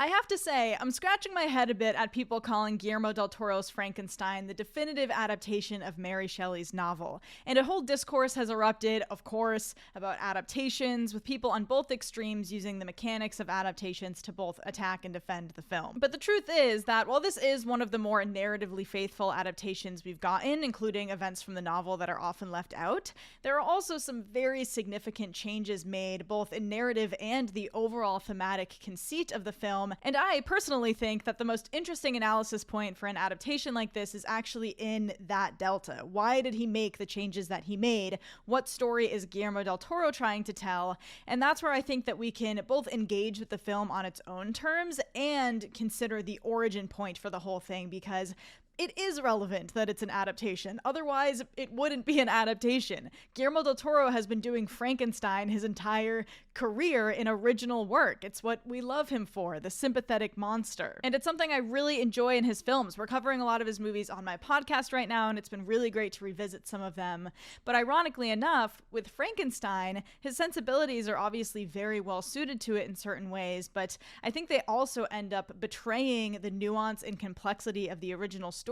I have to say, I'm scratching my head a bit at people calling Guillermo del Toro's Frankenstein the definitive adaptation of Mary Shelley's novel. And a whole discourse has erupted, of course, about adaptations, with people on both extremes using the mechanics of adaptations to both attack and defend the film. But the truth is that while this is one of the more narratively faithful adaptations we've gotten, including events from the novel that are often left out, there are also some very significant changes made both in narrative and the overall thematic conceit of the film. And I personally think that the most interesting analysis point for an adaptation like this is actually in that delta. Why did he make the changes that he made? What story is Guillermo del Toro trying to tell? And that's where I think that we can both engage with the film on its own terms and consider the origin point for the whole thing, because it is relevant that it's an adaptation. Otherwise, it wouldn't be an adaptation. Guillermo del Toro has been doing Frankenstein his entire career in original work. It's what we love him for, the sympathetic monster. And it's something I really enjoy in his films. We're covering a lot of his movies on my podcast right now, and it's been really great to revisit some of them. But ironically enough, with Frankenstein, his sensibilities are obviously very well suited to it in certain ways, but I think they also end up betraying the nuance and complexity of the original story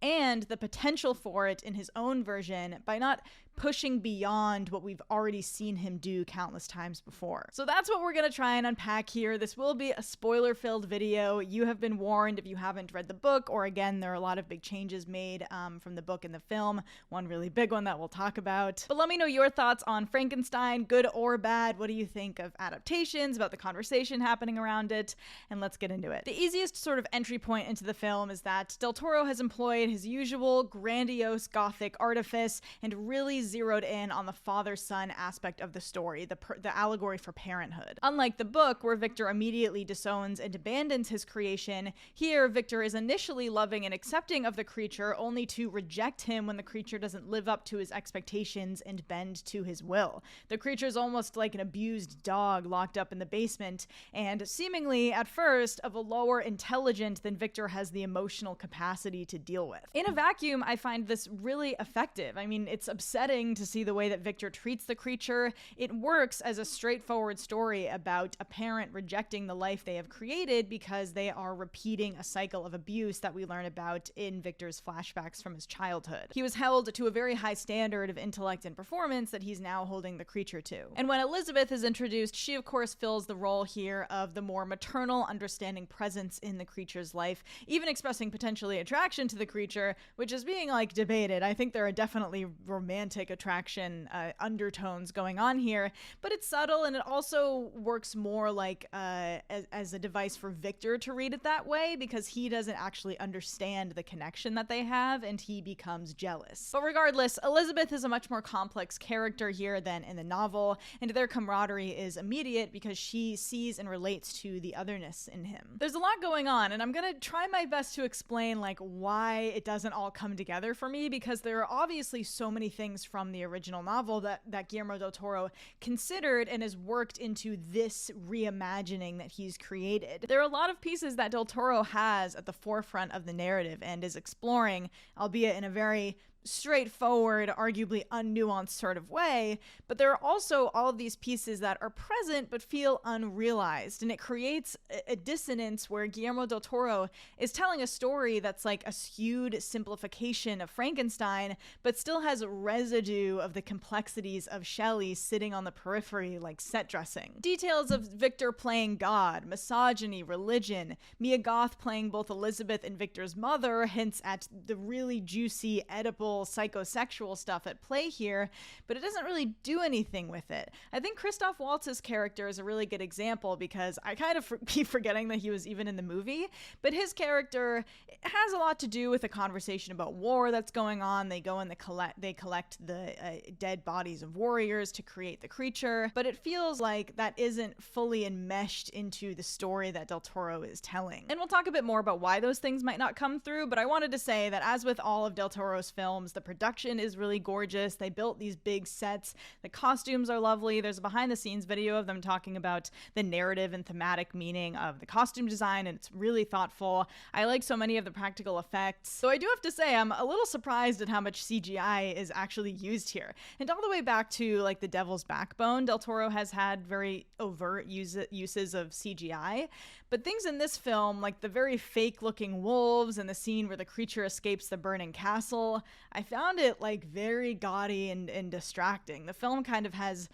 and the potential for it in his own version by not pushing beyond what we've already seen him do countless times before. So that's what we're going to try and unpack here. This will be a spoiler-filled video. You have been warned if you haven't read the book, or again, there are a lot of big changes made from the book and the film. One really big one that we'll talk about. But let me know your thoughts on Frankenstein, good or bad. What do you think of adaptations, about the conversation happening around it? And let's get into it. The easiest sort of entry point into the film is that Del Toro has employed his usual grandiose Gothic artifice and really zeroed in on the father-son aspect of the story, the allegory for parenthood. Unlike the book, where Victor immediately disowns and abandons his creation, here Victor is initially loving and accepting of the creature, only to reject him when the creature doesn't live up to his expectations and bend to his will. The creature is almost like an abused dog locked up in the basement, and seemingly, at first, of a lower intelligence than Victor has the emotional capacity to deal with. In a vacuum, I find this really effective. I mean, it's upsetting to see the way that Victor treats the creature. It works as a straightforward story about a parent rejecting the life they have created because they are repeating a cycle of abuse that we learn about in Victor's flashbacks from his childhood. He was held to a very high standard of intellect and performance that he's now holding the creature to. And when Elizabeth is introduced, she of course fills the role here of the more maternal, understanding presence in the creature's life, even expressing potentially attraction to the creature, which is being debated. I think there are definitely romantic attraction undertones going on here, but it's subtle, and it also works more as a device for Victor to read it that way, because he doesn't actually understand the connection that they have, and he becomes jealous. But regardless, Elizabeth is a much more complex character here than in the novel, and their camaraderie is immediate because she sees and relates to the otherness in him. There's a lot going on, and I'm gonna try my best to explain why it doesn't all come together for me, because there are obviously so many things from the original novel that Guillermo del Toro considered and has worked into this reimagining that he's created. There are a lot of pieces that del Toro has at the forefront of the narrative and is exploring, albeit in a very straightforward, arguably unnuanced sort of way, but there are also all of these pieces that are present but feel unrealized, and it creates a dissonance where Guillermo del Toro is telling a story that's like a skewed simplification of Frankenstein, but still has residue of the complexities of Shelley sitting on the periphery like set dressing. Details of Victor playing God, misogyny, religion, Mia Goth playing both Elizabeth and Victor's mother hints at the really juicy, edible psychosexual stuff at play here, but it doesn't really do anything with it. I think Christoph Waltz's character is a really good example, because I kind of keep forgetting that he was even in the movie, but his character has a lot to do with a conversation about war that's going on. They go and they collect the dead bodies of warriors to create the creature, but it feels like that isn't fully enmeshed into the story that del Toro is telling. And we'll talk a bit more about why those things might not come through, but I wanted to say that as with all of del Toro's films, films. The production is really gorgeous. They built these big sets. The costumes are lovely. There's a behind the scenes video of them talking about the narrative and thematic meaning of the costume design, and it's really thoughtful. I like so many of the practical effects. So I do have to say, I'm a little surprised at how much CGI is actually used here. And all the way back to like The Devil's Backbone, Del Toro has had very overt uses of CGI. But things in this film, like the very fake-looking wolves and the scene where the creature escapes the burning castle, I found it like very gaudy and distracting. The film kind of has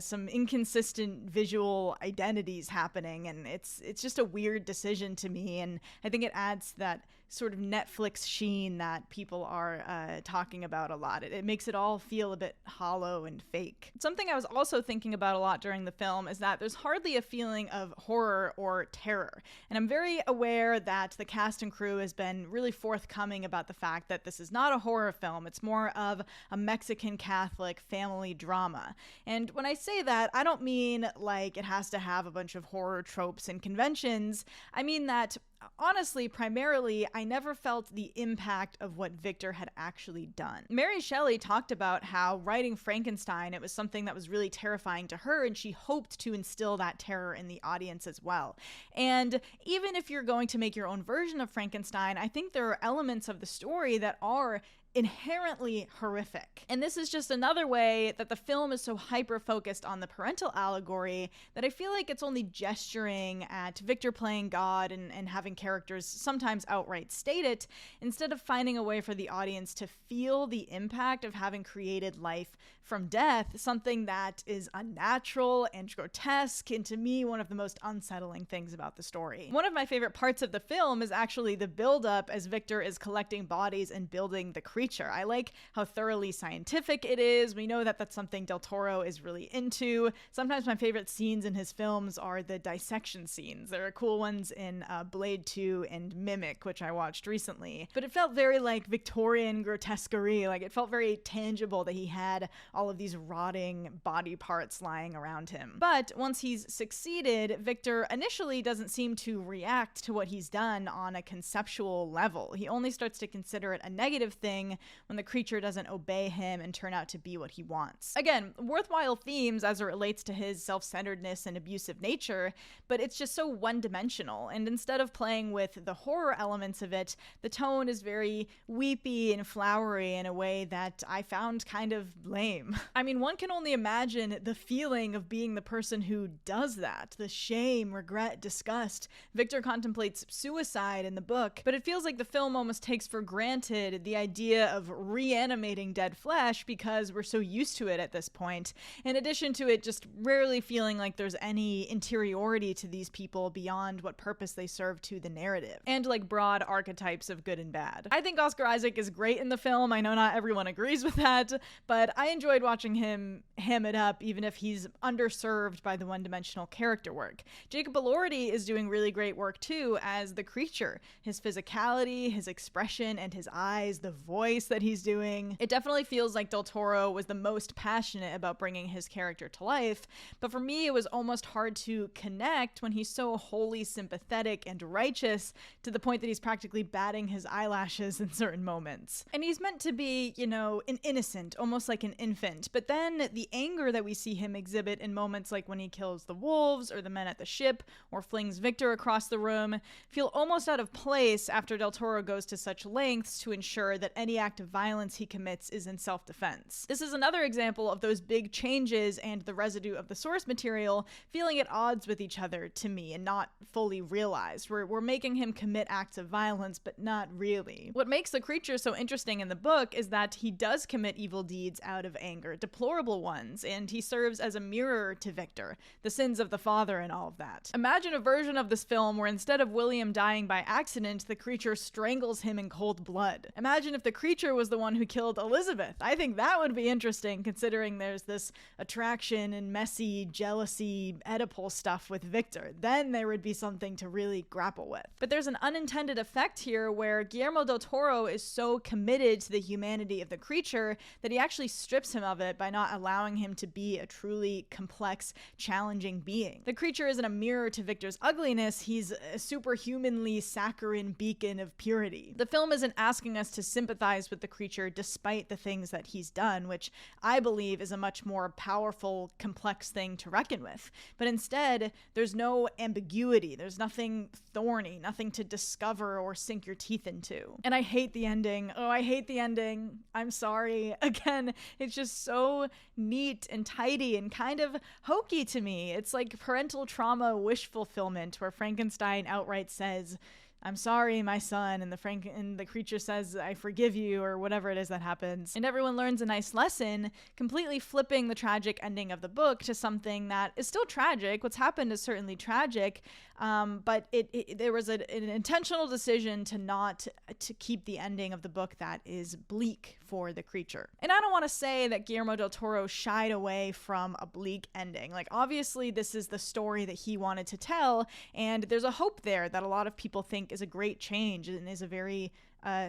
some inconsistent visual identities happening, and it's just a weird decision to me, and I think it adds that sort of Netflix sheen that people are talking about a lot. It makes it all feel a bit hollow and fake. Something I was also thinking about a lot during the film is that there's hardly a feeling of horror or terror, and I'm very aware that the cast and crew has been really forthcoming about the fact that this is not a horror film. It's more of a Mexican Catholic family drama, and when I say that, I don't mean like it has to have a bunch of horror tropes and conventions. I mean that, honestly, primarily, I never felt the impact of what Victor had actually done. Mary Shelley talked about how writing Frankenstein, it was something that was really terrifying to her, and she hoped to instill that terror in the audience as well. And even if you're going to make your own version of Frankenstein, I think there are elements of the story that are inherently horrific. And this is just another way that the film is so hyper-focused on the parental allegory that I feel like it's only gesturing at Victor playing God and having characters sometimes outright state it, instead of finding a way for the audience to feel the impact of having created life from death, something that is unnatural and grotesque, and to me, one of the most unsettling things about the story. One of my favorite parts of the film is actually the build-up as Victor is collecting bodies and building the creature. I like how thoroughly scientific it is. We know that that's something Del Toro is really into. Sometimes my favorite scenes in his films are the dissection scenes. There are cool ones in Blade 2 and Mimic, which I watched recently. But it felt very like Victorian grotesquerie. Like it felt very tangible that he had all of these rotting body parts lying around him. But once he's succeeded, Victor initially doesn't seem to react to what he's done on a conceptual level. He only starts to consider it a negative thing when the creature doesn't obey him and turn out to be what he wants. Again, worthwhile themes as it relates to his self-centeredness and abusive nature, but it's just so one-dimensional, and instead of playing with the horror elements of it, the tone is very weepy and flowery in a way that I found kind of lame. I mean, one can only imagine the feeling of being the person who does that. The shame, regret, disgust. Victor contemplates suicide in the book, but it feels like the film almost takes for granted the idea of reanimating dead flesh because we're so used to it at this point. In addition to it just rarely feeling like there's any interiority to these people beyond what purpose they serve to the narrative, and like broad archetypes of good and bad. I think Oscar Isaac is great in the film. I know not everyone agrees with that, but I enjoyed watching him ham it up, even if he's underserved by the one-dimensional character work. Jacob Elordi is doing really great work too as the creature. His physicality, his expression, and his eyes, the voice that he's doing. It definitely feels like Del Toro was the most passionate about bringing his character to life, but for me it was almost hard to connect when he's so wholly sympathetic and righteous to the point that he's practically batting his eyelashes in certain moments. And he's meant to be, you know, an innocent, almost like an infant, but then the anger that we see him exhibit in moments like when he kills the wolves or the men at the ship or flings Victor across the room feel almost out of place after Del Toro goes to such lengths to ensure that any act of violence he commits is in self-defense. This is another example of those big changes and the residue of the source material feeling at odds with each other to me and not fully realized. We're making him commit acts of violence, but not really. What makes the creature so interesting in the book is that he does commit evil deeds out of anger, deplorable ones, and he serves as a mirror to Victor, the sins of the father and all of that. Imagine a version of this film where instead of William dying by accident, the creature strangles him in cold blood. Imagine if the creature was the one who killed Elizabeth. I think that would be interesting, considering there's this attraction and messy, jealousy, Oedipal stuff with Victor. Then there would be something to really grapple with. But there's an unintended effect here where Guillermo del Toro is so committed to the humanity of the creature that he actually strips him of it by not allowing him to be a truly complex, challenging being. The creature isn't a mirror to Victor's ugliness, he's a superhumanly saccharine beacon of purity. The film isn't asking us to sympathize sympathize with the creature despite the things that he's done, which I believe is a much more powerful, complex thing to reckon with. But instead, there's no ambiguity. There's nothing thorny, nothing to discover or sink your teeth into. And I hate the ending. Oh, I hate the ending. I'm sorry. Again, it's just so neat and tidy and kind of hokey to me. It's like parental trauma wish fulfillment, where Frankenstein outright says, "I'm sorry, my son," and the creature says, "I forgive you," or whatever it is that happens. And everyone learns a nice lesson, completely flipping the tragic ending of the book to something that is still tragic. What's happened is certainly tragic, but there was an intentional decision to keep the ending of the book that is bleak for the creature. And I don't want to say that Guillermo del Toro shied away from a bleak ending. Like, obviously, this is the story that he wanted to tell, and there's a hope there that a lot of people think is a great change and is a very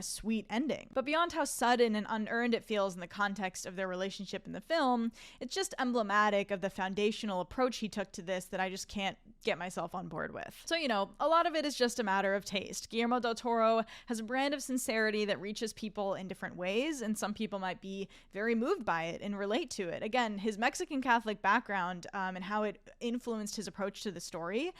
sweet ending. But beyond how sudden and unearned it feels in the context of their relationship in the film, it's just emblematic of the foundational approach he took to this that I just can't get myself on board with. So, a lot of it is just a matter of taste. Guillermo del Toro has a brand of sincerity that reaches people in different ways, and some people might be very moved by it and relate to it. Again, his Mexican Catholic background and how it influenced his approach to the story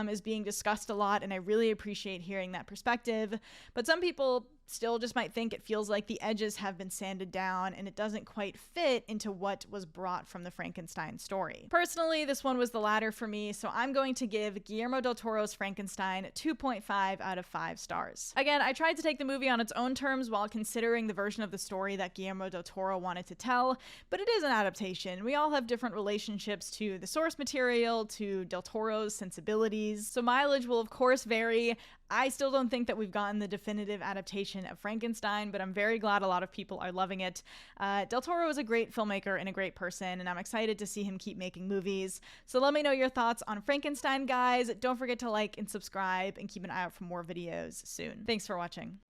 is being discussed a lot, and I really appreciate hearing that perspective. But some people still just might think it feels like the edges have been sanded down and it doesn't quite fit into what was brought from the Frankenstein story. Personally, this one was the latter for me, so I'm going to give Guillermo del Toro's Frankenstein 2.5 out of 5 stars. Again, I tried to take the movie on its own terms while considering the version of the story that Guillermo del Toro wanted to tell, but it is an adaptation. We all have different relationships to the source material, to del Toro's sensibilities, so mileage will of course vary. I still don't think that we've gotten the definitive adaptation of Frankenstein, but I'm very glad a lot of people are loving it. Del Toro is a great filmmaker and a great person, and I'm excited to see him keep making movies. So let me know your thoughts on Frankenstein, guys. Don't forget to like and subscribe and keep an eye out for more videos soon. Thanks for watching.